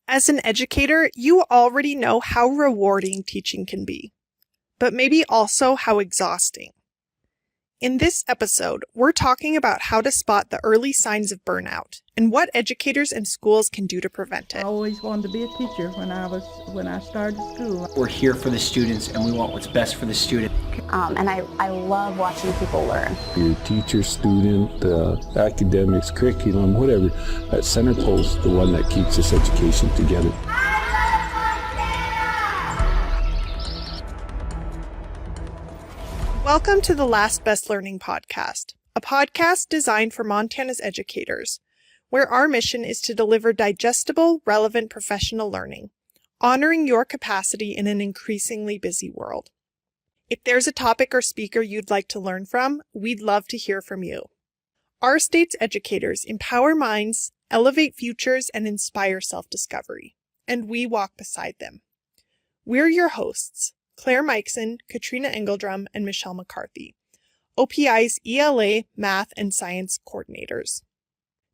As an educator, you already know how rewarding teaching can be, but maybe also how exhausting. In this episode, we're talking about how to spot the early signs of burnout and what educators and schools can do to prevent I it. always wanted to be a teacher when I started school. We're here for the students and we want what's best for the student. And I love watching people learn. Your teacher, student, academics, curriculum, whatever, that center post, the one that keeps this education together. Welcome to the Last Best Learning podcast, a podcast designed for Montana's educators, where our mission is to deliver digestible, relevant professional learning, honoring your capacity in an increasingly busy world. If there's a topic or speaker you'd like to learn from, we'd love to hear from you. Our state's educators empower minds, elevate futures, and inspire self-discovery, and we walk beside them. We're your hosts, Claire Mikeson, Katrina Engeldrum, and Michelle McCarthy, OPI's ELA Math and Science coordinators.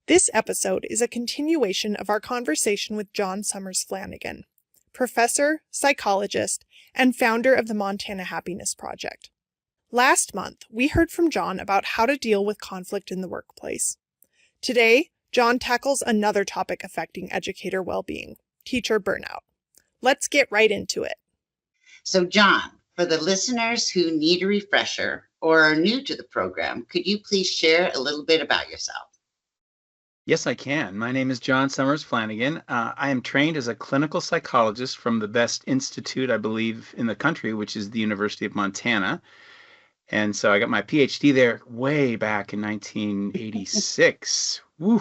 This episode is a continuation of our conversation with John Sommers-Flanagan, professor, psychologist, and founder of the Montana Happiness Project. Last month, we heard from John about how to deal with conflict in the workplace. Today, John tackles another topic affecting educator well-being, teacher burnout. Let's get right into it. So, John, for the listeners who need a refresher or are new to the program, could you please share a little bit about yourself? Yes, I can. My name is John Sommers-Flanagan. I am trained as a clinical psychologist from the best institute, I believe, in the country, which is the University of Montana. And so I got my PhD there way back in 1986. Woo!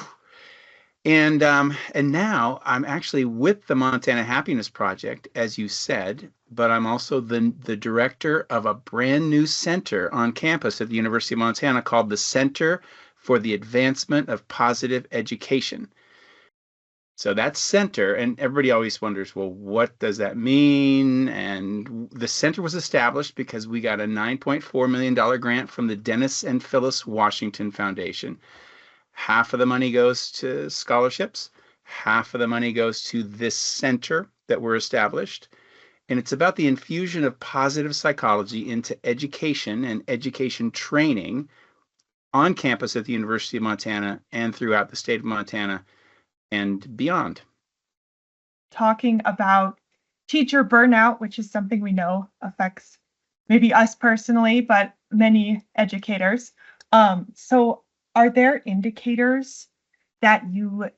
And now I'm actually with the Montana Happiness Project, as you said, but I'm also the director of a brand new center on campus at the University of Montana called the Center for the Advancement of Positive Education. So that center, and everybody always wonders, well, what does that mean? And the center was established because we got a $9.4 million grant from the Dennis and Phyllis Washington Foundation. Half of the money goes to scholarships. Half of the money goes to this center that we're established. And it's about the infusion of positive psychology into education and education training on campus at the University of Montana and throughout the state of Montana and beyond. Talking about teacher burnout, which is something we know affects maybe us personally, but many educators. So are there indicators that you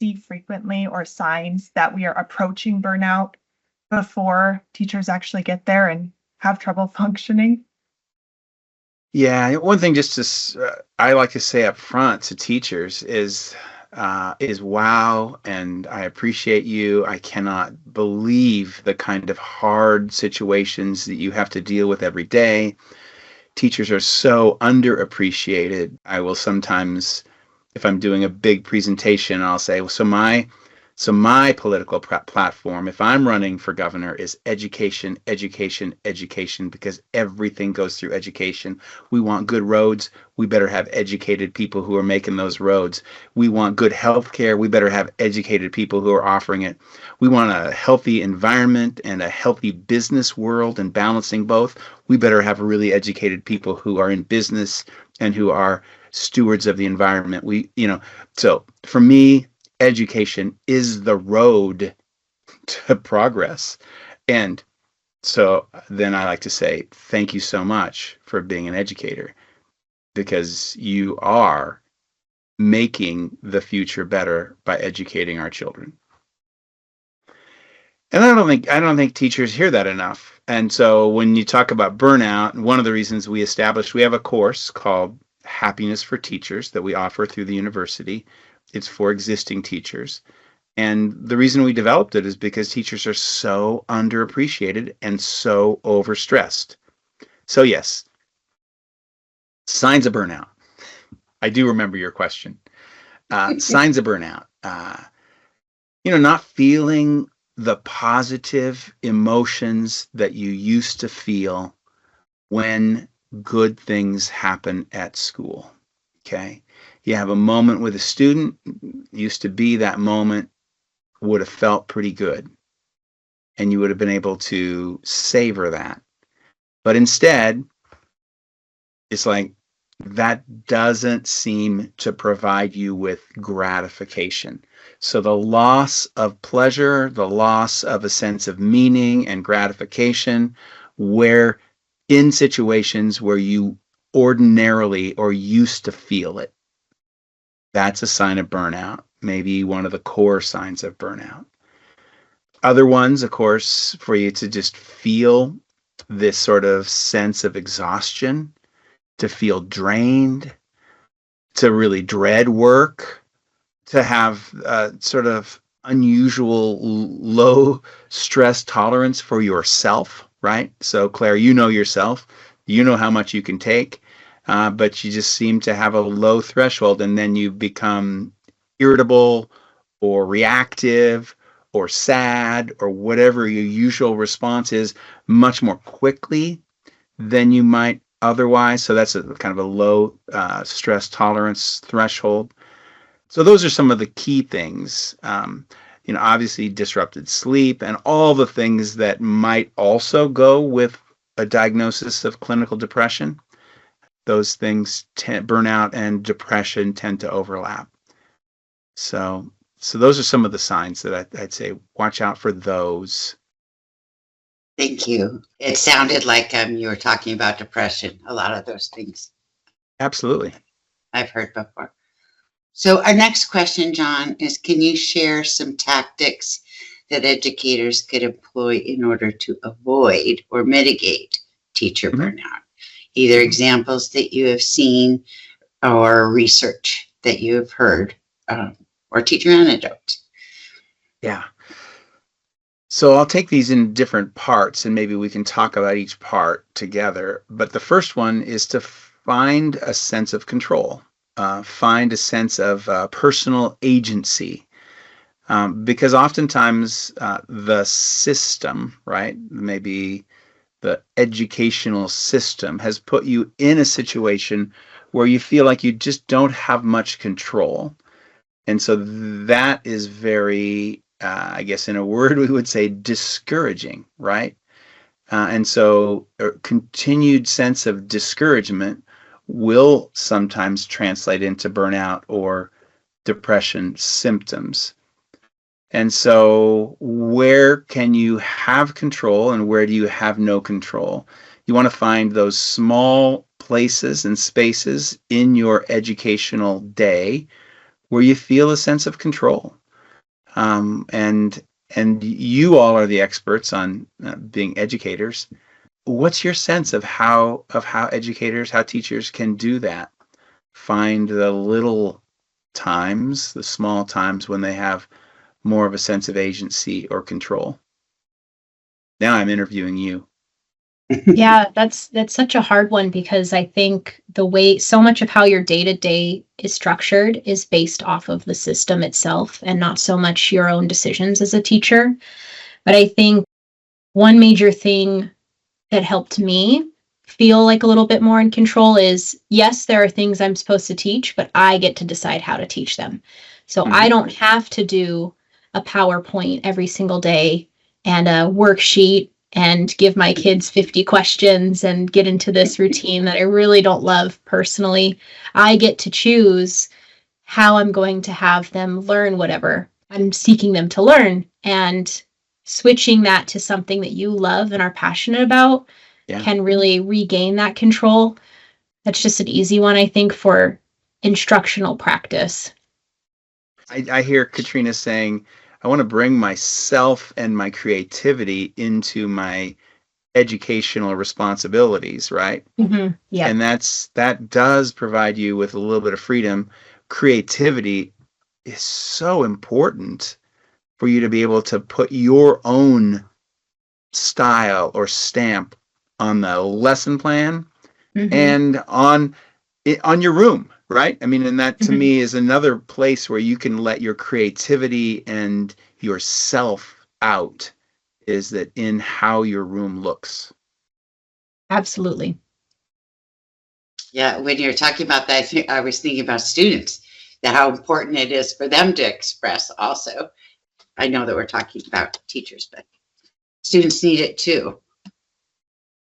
see frequently or signs that we are approaching burnout before teachers actually get there and have trouble functioning? Yeah, one thing just to I like to say up front to teachers is wow, and I appreciate you. I cannot believe the kind of hard situations that you have to deal with every day. Teachers are so underappreciated. I will sometimes, if I'm doing a big presentation, I'll say, well, so my political platform, if I'm running for governor, is education, education, education, because everything goes through education. We want good roads. We better have educated people who are making those roads. We want good health care. We better have educated people who are offering it. We want a healthy environment and a healthy business world and balancing both. We better have really educated people who are in business and who are stewards of the environment. So for me, education is the road to progress. And so then I like to say, thank you so much for being an educator, because you are making the future better by educating our children. And I don't think teachers hear that enough. And so when you talk about burnout, one of the reasons we have a course called Happiness for Teachers that we offer through the university. It's for existing teachers. And the reason we developed it is because teachers are so underappreciated and so overstressed. So yes, signs of burnout. I do remember your question. Signs of burnout. Not feeling the positive emotions that you used to feel when good things happen at school. Okay. You have a moment with a student, used to be that moment would have felt pretty good, and you would have been able to savor that. But instead, it's like that doesn't seem to provide you with gratification. So the loss of pleasure, the loss of a sense of meaning and gratification, where in situations where you ordinarily or used to feel it, that's a sign of burnout, maybe one of the core signs of burnout. Other ones, of course, for you to just feel this sort of sense of exhaustion, to feel drained, to really dread work, to have sort of unusual low stress tolerance for yourself, right? So Claire, you know yourself, you know how much you can take, but you just seem to have a low threshold, and then you become irritable or reactive or sad or whatever your usual response is much more quickly than you might otherwise. So that's a kind of a low stress tolerance threshold. So those are some of the key things. Obviously disrupted sleep and all the things that might also go with a diagnosis of clinical depression. Those things, burnout and depression, tend to overlap. So those are some of the signs that I'd say watch out for those. Thank you. It sounded like you were talking about depression, a lot of those things. Absolutely. I've heard before. So our next question, John, is can you share some tactics that educators could employ in order to avoid or mitigate teacher burnout? Either examples that you have seen or research that you have heard or teacher anecdotes. Yeah. So I'll take these in different parts, and maybe we can talk about each part together. But the first one is to find a sense of control, find a sense of personal agency, because oftentimes the system, right, maybe the educational system has put you in a situation where you feel like you just don't have much control. And so that is very, I guess in a word we would say, discouraging, right? And so a continued sense of discouragement will sometimes translate into burnout or depression symptoms. And so where can you have control and where do you have no control? You want to find those small places and spaces in your educational day where you feel a sense of control. And you all are the experts on being educators. What's your sense of how educators, how teachers can do that? Find the little times, the small times when they have more of a sense of agency or control. Now I'm interviewing you. Yeah, that's such a hard one, because I think the way so much of how your day-to-day is structured is based off of the system itself and not so much your own decisions as a teacher. But I think one major thing that helped me feel like a little bit more in control is, yes, there are things I'm supposed to teach, but I get to decide how to teach them. So I don't have to do a PowerPoint every single day and a worksheet and give my kids 50 questions and get into this routine that I really don't love personally. I get to choose how I'm going to have them learn whatever I'm seeking them to learn, and switching that to something that you love and are passionate about can really regain that control. That's just an easy one, I think, for instructional practice. I hear Katrina saying, I want to bring myself and my creativity into my educational responsibilities, right? Mm-hmm. Yeah. And that does provide you with a little bit of freedom. Creativity is so important for you to be able to put your own style or stamp on the lesson plan and on your room, right? I mean, and that to me is another place where you can let your creativity and yourself out, is that in how your room looks. Absolutely. Yeah, when you're talking about that, I was thinking about students, that how important it is for them to express also. I know that we're talking about teachers, but students need it too.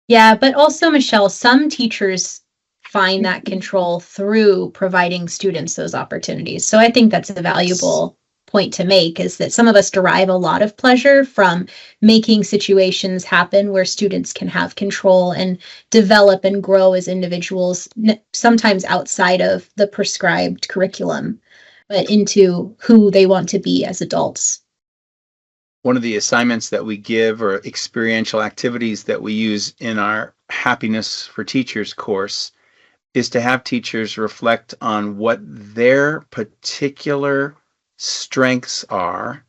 Yeah, but also, Michelle, some teachers find that control through providing students those opportunities. So I think that's a valuable point to make, is that some of us derive a lot of pleasure from making situations happen where students can have control and develop and grow as individuals, sometimes outside of the prescribed curriculum, but into who they want to be as adults. One of the assignments that we give, or experiential activities that we use in our Happiness for Teachers course, is to have teachers reflect on what their particular strengths are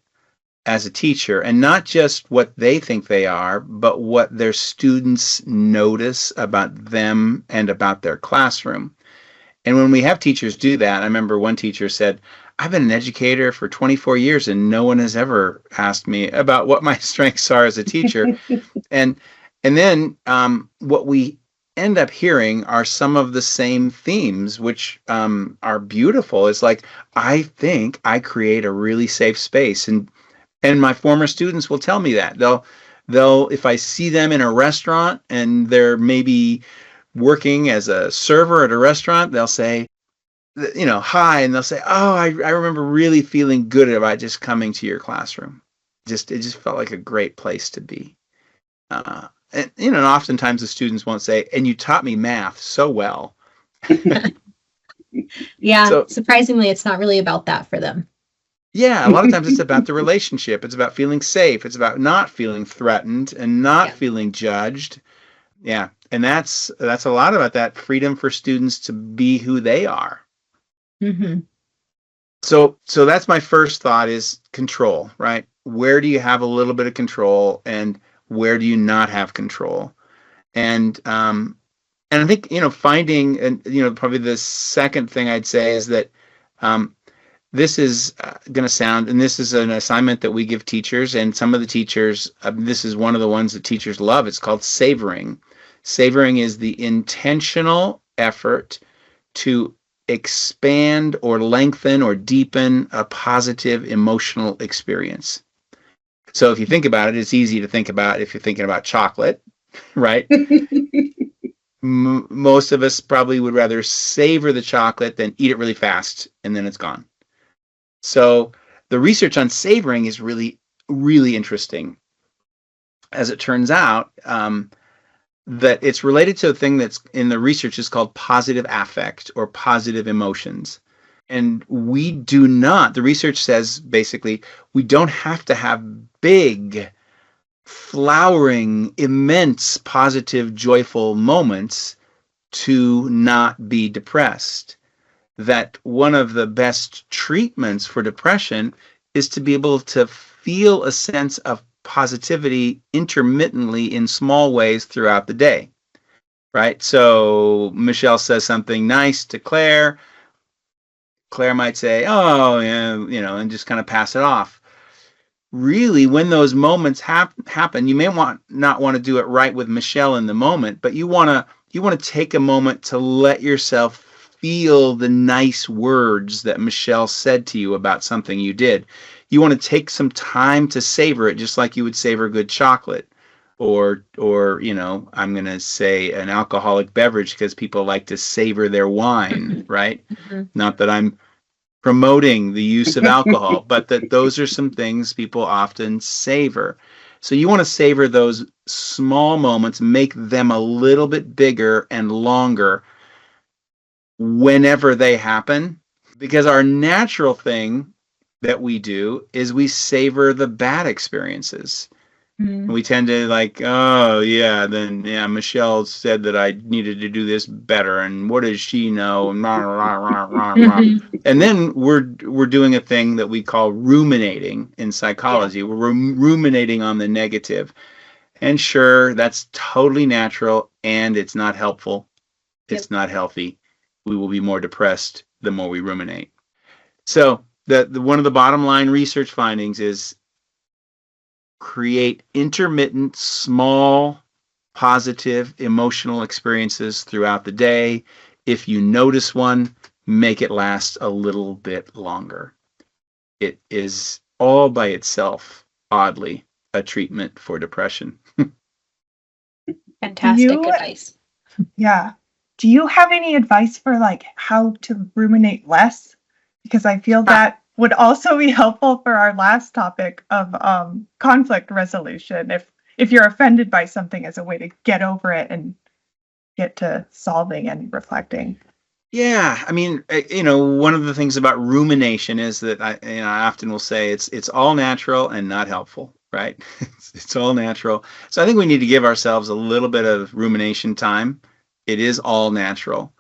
as a teacher, and not just what they think they are, but what their students notice about them and about their classroom. And when we have teachers do that, I remember one teacher said, I've been an educator for 24 years and no one has ever asked me about what my strengths are as a teacher. and then what we end up hearing are some of the same themes, which are beautiful. It's like, I think I create a really safe space. And my former students will tell me that. They'll if I see them in a restaurant and they're maybe working as a server at a restaurant, they'll say, hi, and they'll say, oh, I remember really feeling good about just coming to your classroom. It just felt like a great place to be. And oftentimes the students won't say, and you taught me math so well. Yeah, so, surprisingly, it's not really about that for them. Yeah, a lot of times it's about the relationship. It's about feeling safe. It's about not feeling threatened and not feeling judged. Yeah, and that's a lot about that freedom for students to be who they are. Mm-hmm. So that's my first thought, is control, right? Where do you have a little bit of control, and where do you not have control? And I think finding, and probably the second thing I'd say is that this is going to sound, and this is an assignment that we give teachers, and some of the teachers, this is one of the ones that teachers love. It's called savoring. Savoring is the intentional effort to expand or lengthen or deepen a positive emotional experience. So if you think about it, it's easy to think about if you're thinking about chocolate, right? Most of us probably would rather savor the chocolate than eat it really fast and then it's gone. So the research on savoring is really, really interesting. As it turns out, that it's related to a thing that's in the research is called positive affect or positive emotions. And we do not, the research says basically, we don't have to have big, flowering, immense, positive, joyful moments to not be depressed. That one of the best treatments for depression is to be able to feel a sense of positivity intermittently in small ways throughout the day, right? So Michelle says something nice to Claire. Claire might say, oh, yeah, and just kind of pass it off. Really, when those moments happen, you may not want to do it right with Michelle in the moment, but you want to take a moment to let yourself feel the nice words that Michelle said to you about something you did. You want to take some time to savor it, just like you would savor good chocolate, or I'm going to say an alcoholic beverage, because people like to savor their wine, right? Mm-hmm. Not that I'm promoting the use of alcohol, but that those are some things people often savor. So you want to savor those small moments, make them a little bit bigger and longer whenever they happen, because our natural thing that we do is we savor the bad experiences. Mm-hmm. We tend to Michelle said that I needed to do this better, and what does she know? And then we're doing a thing that we call ruminating in psychology. Yeah. We're ruminating on the negative. And sure, that's totally natural, and it's not helpful. It's not healthy. We will be more depressed the more we ruminate. So the one of the bottom line research findings is create intermittent, small, positive emotional experiences throughout the day. If you notice one, make it last a little bit longer. It is all by itself, oddly, a treatment for depression. Fantastic you- advice. Yeah. Do you have any advice for like how to ruminate less? Because I feel that would also be helpful for our last topic of conflict resolution. If you're offended by something as a way to get over it and get to solving and reflecting. Yeah, I mean, one of the things about rumination is that I often will say it's all natural and not helpful, right? It's all natural. So I think we need to give ourselves a little bit of rumination time. It is all natural.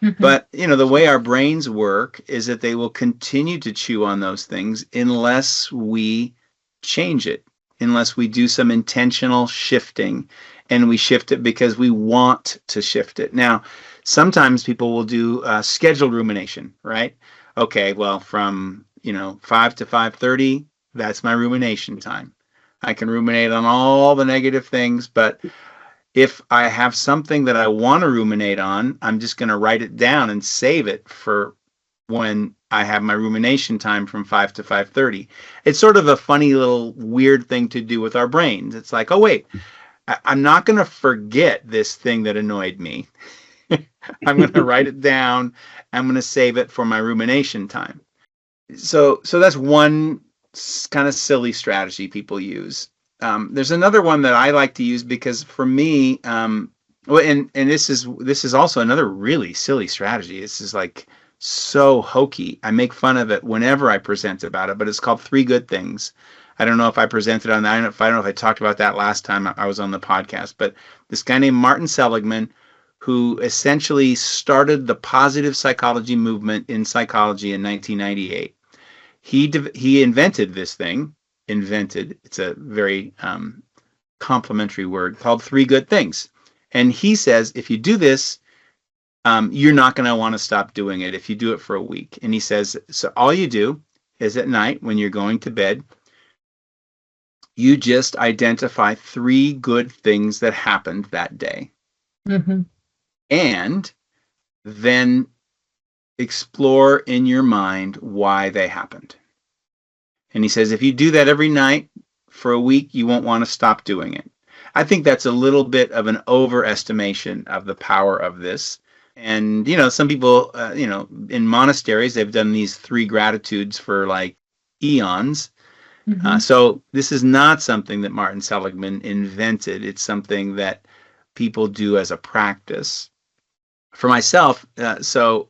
Mhm. But, the way our brains work is that they will continue to chew on those things unless we change it, unless we do some intentional shifting. And we shift it because we want to shift it. Now, sometimes people will do scheduled rumination, right? Okay, well, from 5 to 5:30, that's my rumination time. I can ruminate on all the negative things, but if I have something that I want to ruminate on, I'm just going to write it down and save it for when I have my rumination time from 5 to 5:30. It's sort of a funny little weird thing to do with our brains. It's like, oh, wait, I'm not going to forget this thing that annoyed me. I'm going to write it down. I'm going to save it for my rumination time. So that's one kind of silly strategy people use. There's another one that I like to use because for me, and this is also another really silly strategy. This is like so hokey. I make fun of it whenever I present about it, but it's called 3 Good Things. I don't know if I presented on that. I don't know if I talked about that last time I was on the podcast, but this guy named Martin Seligman, who essentially started the positive psychology movement in psychology in 1998. He invented this thing. It's a very complimentary word called 3 Good Things. And he says, if you do this, you're not going to want to stop doing it if you do it for a week. And he says, so all you do is at night when you're going to bed, you just identify 3 good things that happened that day. Mm-hmm. And then explore in your mind why they happened. And he says, if you do that every night for a week, you won't want to stop doing it. I think that's a little bit of an overestimation of the power of this. And, some people, in monasteries, they've done these 3 gratitudes for like eons. Mm-hmm. So this is not something that Martin Seligman invented. It's something that people do as a practice. For myself, so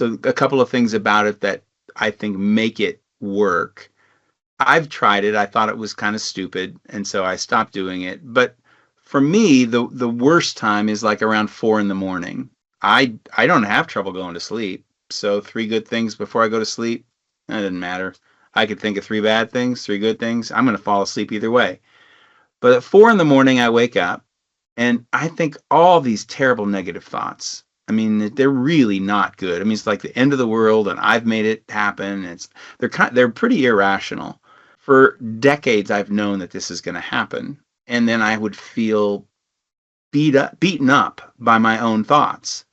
a couple of things about it that I think make it work. I've tried it. I thought it was kind of stupid, and so I stopped doing it. But for me, the worst time is like around 4 a.m. I don't have trouble going to sleep. So 3 good things before I go to sleep, that doesn't matter. I could think of 3 bad things, 3 good things. I'm going to fall asleep either way. But at 4 a.m, I wake up and I think all these terrible negative thoughts. I mean, they're really not good. I mean, it's like the end of the world and I've made it happen. They're pretty irrational. For decades, I've known that this is going to happen. And then I would feel beaten up by my own thoughts.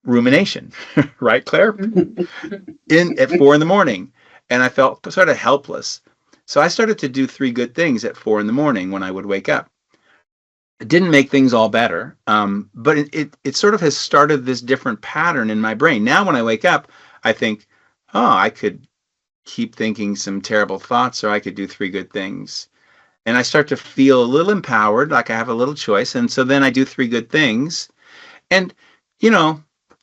Rumination, right, Claire? At 4 a.m. And I felt sort of helpless. So I started to do 3 good things at 4 a.m. when I would wake up. It didn't make things all better, but it sort of has started this different pattern in my brain. Now when I wake up, I think, oh, I could keep thinking some terrible thoughts, or I could do 3 good things. And I start to feel a little empowered, like I have a little choice. And so then I do 3 good things. And,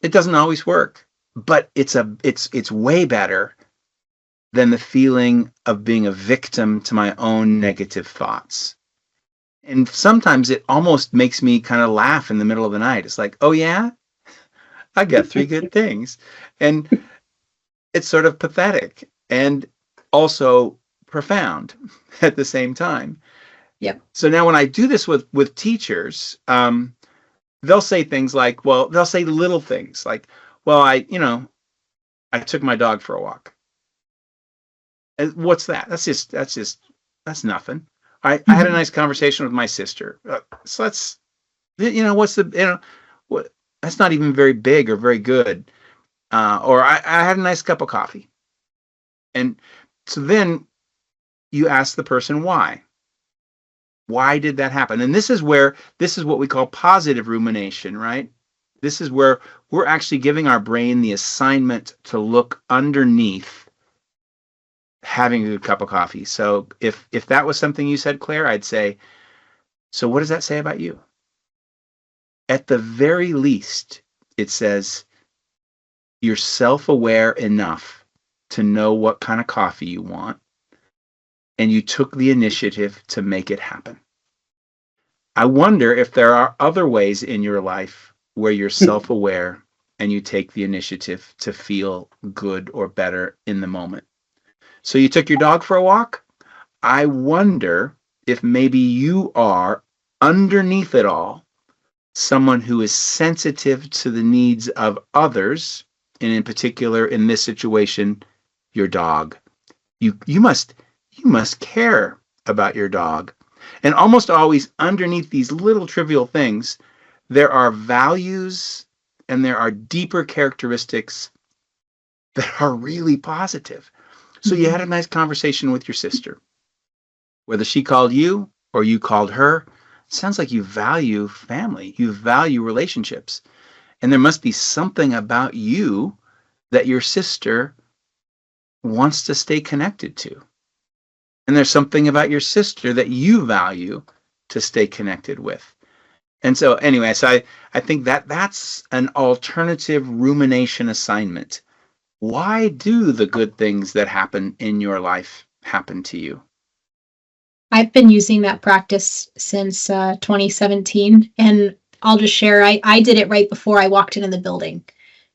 it doesn't always work, but it's way better than the feeling of being a victim to my own negative thoughts. And sometimes it almost makes me kind of laugh in the middle of the night. It's like, oh yeah, I got 3 good things. And it's sort of pathetic and also profound at the same time. Yep. So now when I do this with teachers, they'll say things like, they'll say little things like, well, I took my dog for a walk. And what's that? That's nothing. I had a nice conversation with my sister. So that's, that's not even very big or very good. Or I had a nice cup of coffee. And so then you ask the person why. Why did that happen? And this is what we call positive rumination, right? This is where we're actually giving our brain the assignment to look underneath having a good cup of coffee. So if that was something you said, Claire, I'd say, so what does that say about you? At the very least, it says you're self-aware enough to know what kind of coffee you want, and you took the initiative to make it happen. I wonder if there are other ways in your life where you're self-aware and you take the initiative to feel good or better in the moment. So you took your dog for a walk? I wonder if maybe you are, underneath it all, someone who is sensitive to the needs of others, and in particular, in this situation, your dog. You must care about your dog. And almost always underneath these little trivial things, there are values and there are deeper characteristics that are really positive. So you had a nice conversation with your sister. Whether she called you or you called her, it sounds like you value family, you value relationships. And there must be something about you that your sister wants to stay connected to. And there's something about your sister that you value to stay connected with. And so anyway, so I think that's an alternative rumination assignment. Why do the good things that happen in your life happen to you? I've been using that practice since 2017, and I'll just share, I did it right before I walked into the building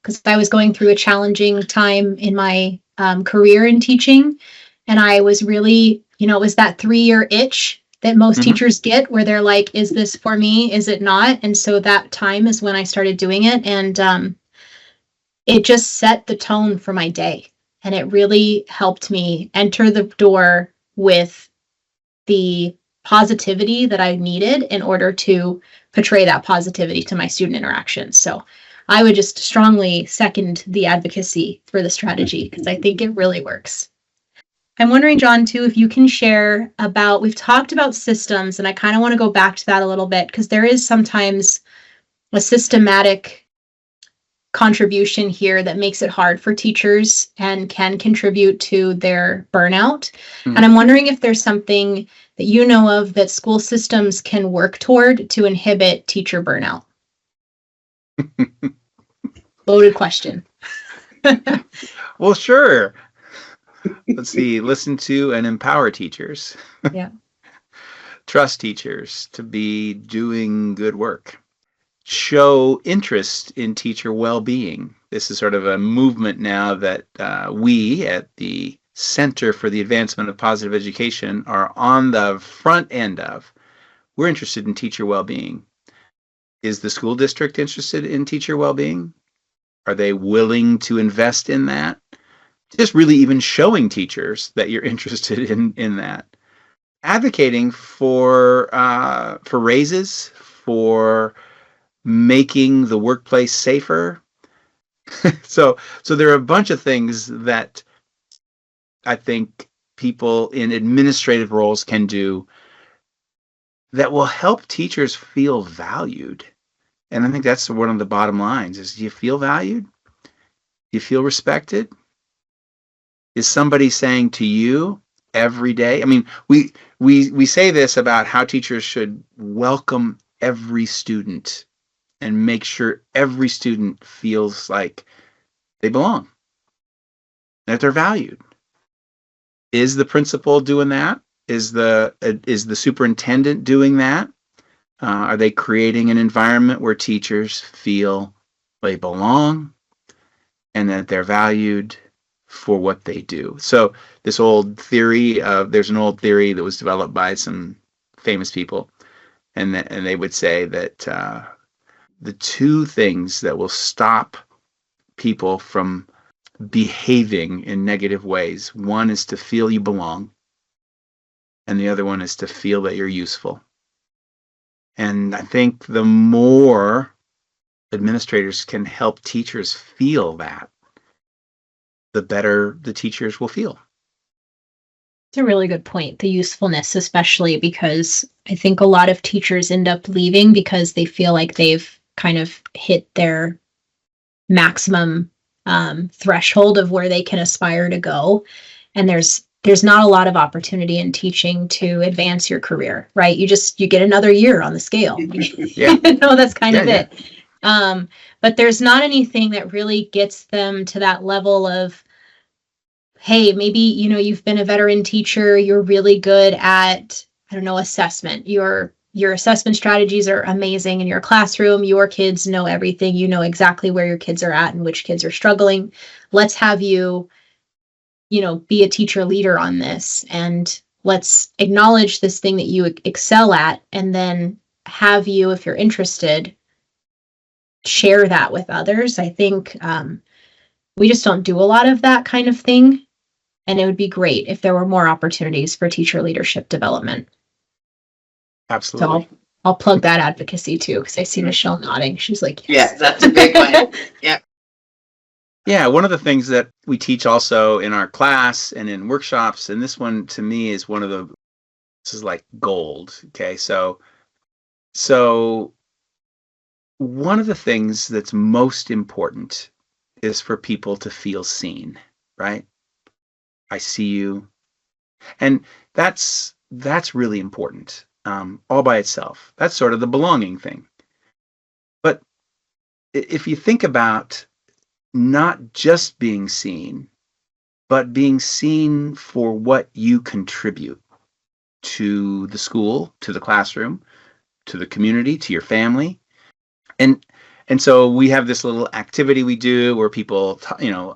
because I was going through a challenging time in my career in teaching, and I was really, it was that 3-year itch that most teachers get where they're like, is this for me? Is it not? And so that time is when I started doing it, and it just set the tone for my day, and it really helped me enter the door with the positivity that I needed in order to portray that positivity to my student interactions. So I would just strongly second the advocacy for the strategy because I think it really works. I'm wondering, John, too, if you can share about, we've talked about systems, and I kind of want to go back to that a little bit because there is sometimes a systematic contribution here that makes it hard for teachers and can contribute to their burnout. And I'm wondering if there's something that you know of that school systems can work toward to inhibit teacher burnout. Loaded question. Well, sure. Let's see. Listen to and empower teachers. Yeah. Trust teachers to be doing good work. Show interest in teacher well-being. This is sort of a movement now that we at the Center for the Advancement of Positive Education are on the front end of. We're interested in teacher well-being. Is the school district interested in teacher well-being? Are they willing to invest in that? Just really even showing teachers that you're interested in that. Advocating for raises, for making the workplace safer. So there are a bunch of things that I think people in administrative roles can do that will help teachers feel valued. And I think that's one of the bottom lines is, do you feel valued? Do you feel respected? Is somebody saying to you every day? I mean, we say this about how teachers should welcome every student and make sure every student feels like they belong, that they're valued. Is the principal doing that? Is the superintendent doing that? Are they creating an environment where teachers feel they belong and that they're valued for what they do? So this old theory there's an old theory that was developed by some famous people, and they would say that the two things that will stop people from behaving in negative ways, one is to feel you belong, and the other one is to feel that you're useful. And I think the more administrators can help teachers feel that, the better the teachers will feel. It's a really good point, the usefulness, especially because I think a lot of teachers end up leaving because they feel like they've kind of hit their maximum threshold of where they can aspire to go. And there's not a lot of opportunity in teaching to advance your career, right? You get another year on the scale. Yeah. That's kind of Yeah. it. But there's not anything that really gets them to that level of, hey, maybe, you've been a veteran teacher, you're really good at, I don't know, assessment. Your assessment strategies are amazing in your classroom. Your kids know everything. You know exactly where your kids are at and which kids are struggling. Let's have you, be a teacher leader on this, and let's acknowledge this thing that you excel at, and then have you, if you're interested, share that with others. I think we just don't do a lot of that kind of thing. And it would be great if there were more opportunities for teacher leadership development. Absolutely. So I'll plug that advocacy too, because I see Michelle nodding. She's like, yes. Yeah, that's a big one. Yeah. Yeah, one of the things that we teach also in our class and in workshops, and this one to me is this is like gold. Okay, so one of the things that's most important is for people to feel seen, right? I see you. And that's really important, all by itself. That's sort of the belonging thing. But if you think about not just being seen, but being seen for what you contribute to the school, to the classroom, to the community, to your family. And so we have this little activity we do where people,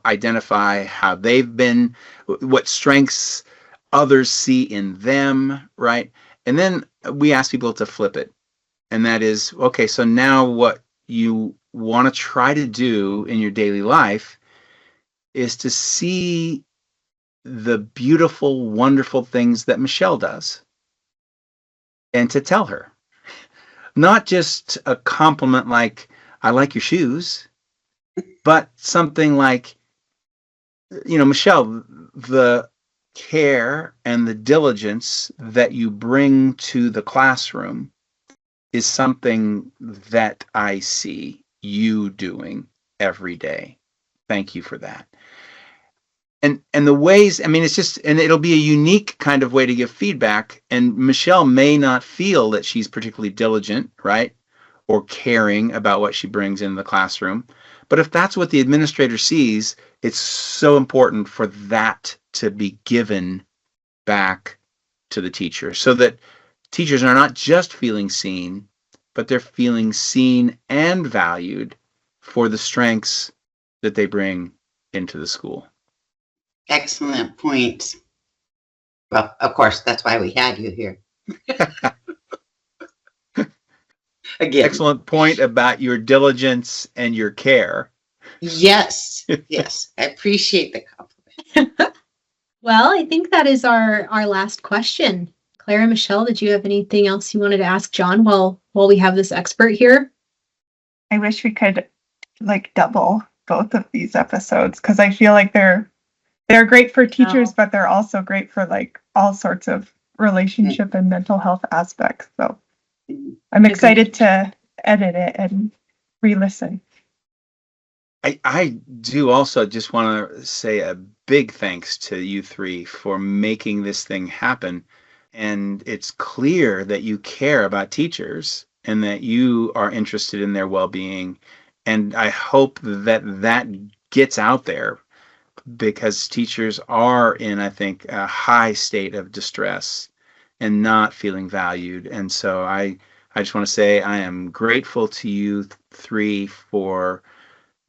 identify how they've been, what strengths others see in them, right? And then we ask people to flip it. And that is, okay, so now what you want to try to do in your daily life is to see the beautiful, wonderful things that Michelle does and to tell her. Not just a compliment like, I like your shoes, but something like, Michelle, the care and the diligence that you bring to the classroom is something that I see you doing every day. Thank you for that. And the ways, it's just, and it'll be a unique kind of way to give feedback. And Michelle may not feel that she's particularly diligent, right? Or caring about what she brings in the classroom. But if that's what the administrator sees, it's so important for that to be given back to the teacher so that teachers are not just feeling seen, but they're feeling seen and valued for the strengths that they bring into the school. Excellent point. Well, of course, that's why we had you here. Again. Excellent point about your diligence and your care. Yes, yes. I appreciate the compliment. Well, I think that is our last question. Claire and Michelle, did you have anything else you wanted to ask John while we have this expert here? I wish we could double both of these episodes, because I feel like they're great for teachers, but they're also great for all sorts of relationship and mental health aspects. So I'm excited to edit it and re-listen. I do also just want to say a big thanks to you three for making this thing happen. And it's clear that you care about teachers and that you are interested in their well-being. And I hope that gets out there, because teachers are in, I think, a high state of distress and not feeling valued. And so I just want to say I am grateful to you three for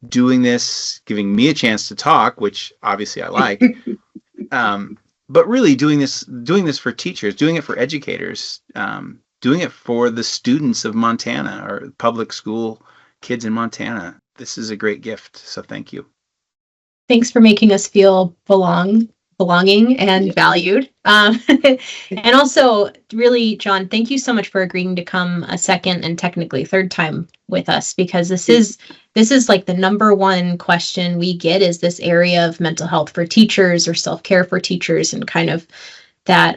doing this, giving me a chance to talk, which obviously I like, but really doing this for teachers, doing it for educators, doing it for the students of Montana or public school kids in Montana. This is a great gift. So thank you. Thanks for making us feel belonging and valued. And also, really, John, thank you so much for agreeing to come a second and technically third time with us, because this is like the number one question we get, is this area of mental health for teachers or self-care for teachers, and kind of that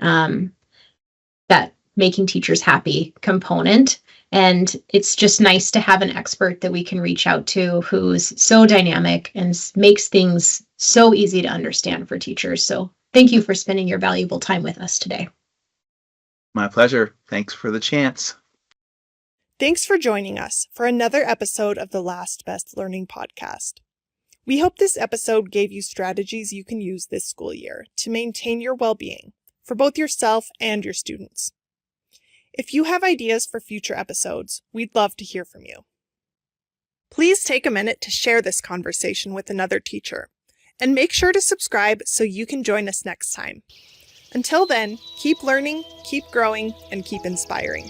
that making teachers happy component. And it's just nice to have an expert that we can reach out to who's so dynamic and makes things so easy to understand for teachers. So thank you for spending your valuable time with us today. My pleasure. Thanks for the chance. Thanks for joining us for another episode of the Last Best Learning podcast. We hope this episode gave you strategies you can use this school year to maintain your well-being for both yourself and your students. If you have ideas for future episodes, we'd love to hear from you. Please take a minute to share this conversation with another teacher, and make sure to subscribe so you can join us next time. Until then, keep learning, keep growing, and keep inspiring.